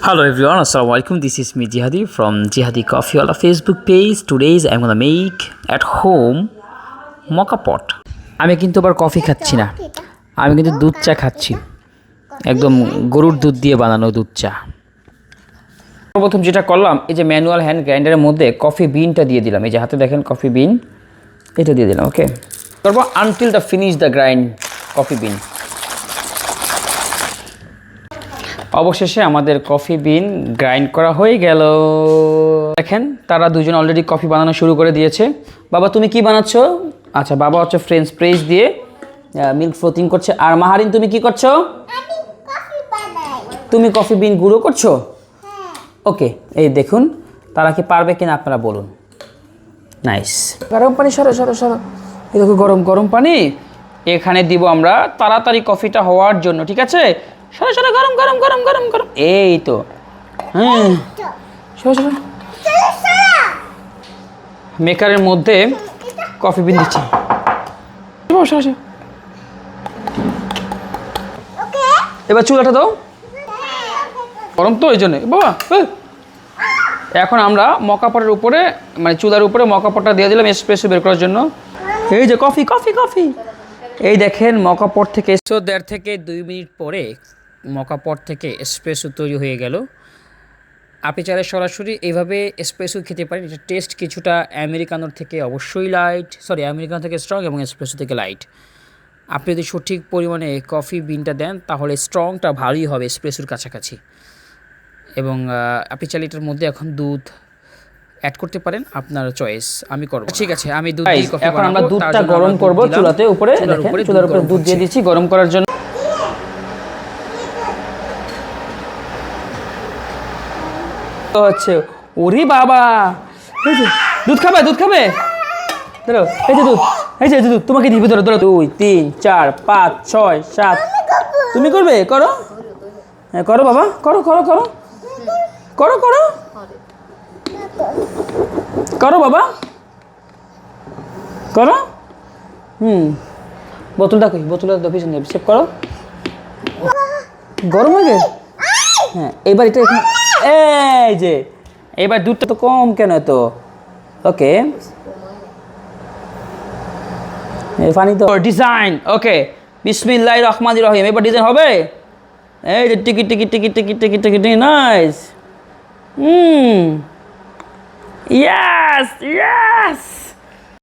Hello everyone, Assalamu alaikum. This is me Jihadi from Jihadi Coffee Wala Facebook page. Today I'm gonna make at home mocha pot. আমি কিন্তু আবার coffee খাচ্ছি না, আমি কিন্তু দুধ চা খাচ্ছি, একদম গরুর দুধ দিয়ে বানানো দুধ চা। প্রথম যেটা করলাম, এই যে ম্যানুয়াল হ্যান্ড গ্রাইন্ডারের মধ্যে কফি বিনটা দিয়ে দিলাম, এই যে হাতে দেখেন কফি বিন, এটা দিয়ে দিলাম। ওকে, তারপর until the finish the grind coffee বিন। অবশেষে আমাদের কফি বিন গ্রাইন্ড করা হয়ে গেল। দেখেন তারা দুজন অলরেডি কফি বানানো শুরু করে দিয়েছে। বাবা তুমি কি বানাচ্ছ? আচ্ছা, বাবা হচ্ছে ফ্রেঞ্চ প্রেস দিয়ে মিল্ক ফ্রোথিং করছে। আর মাহারিন তুমি কি করছো? তুমি কফি বিন গুঁড়ো করছো? ওকে, এই দেখুন তারা কি পারবে কিনা আপনারা বলুন। নাইস। গরম পানি সরো সরো সরো, এই দেখো গরম গরম পানি এখানে দিব আমরা তাড়াতাড়ি কফিটা হওয়ার জন্য। ঠিক আছে, সরো সরো, গরম গরম গরম গরম গরম, এই তো। হ্যাঁ, সরো সরো। মেকারের মধ্যে কফি বিন দিচ্ছি। এবার চুলাটা দাও, গরম তো এই জন্য বাবা। এখন আমরা মকাপটের উপরে, মানে চুলার উপরে মকাপটটা দিয়ে দিলাম এসপ্রেসো বের করার জন্য। এই যে কফি কফি কফি, এই দেখেন মকাপট থেকে 1.5 থেকে 2 মিনিট পরে মকাপট থেকে এসপ্রেসো তৈরি হয়ে গেল। আপনি চাইলে সরাসরি এইভাবে এসপ্রেসো খেতে পারেন। এটা টেস্ট কিছুটা আমেরিকানোর থেকে অবশ্যই লাইট, আমেরিকানো থেকে স্ট্রং এবং এসপ্রেসো থেকে লাইট। আপনি যদি সঠিক পরিমাণে কফি বিনটা দেন তাহলে স্ট্রংটা ভালোই হবে এসপ্রেসোর কাছাকাছি। এবং আপনি চাইলে এটার মধ্যে এখন দুধ অ্যাড করতে পারেন, আপনার চয়েস। আমি করব, ঠিক আছে। আমি দুধ দিয়ে কফি বানাবো। এখন আমরা দুধটা গরম করব চুলাতে উপরে, চুলার উপরে দুধ দিয়ে দিচ্ছি গরম করার জন্য। হচ্ছে ওরে বাবা, এই যে দুধ খাবে, দুধ খাবে, ধরো এই যে দুধ, এই যে দুধ তোমাকে দিবে, ধরো ধরো, 2 3 4 5 6 7। তুমি করবে? করো, হ্যাঁ করো বাবা, করো করো করো করো করো করো বাবা, করো। বোতলটা কই? বোতলটা দাও পিছনে, সেভ করো। গরম লাগে। হ্যাঁ, এবার এটা এখানে, এই যে এবার দুধটা তো কম কেন তো? ওকে, পানি তো ডিজাইন। ওকে, বিসমিল্লাহির রহমানির রহিম। এবার ডিজাইন হবে। এই যে ticket ticket ticket ticket ticket ticket, nice. Yes yes.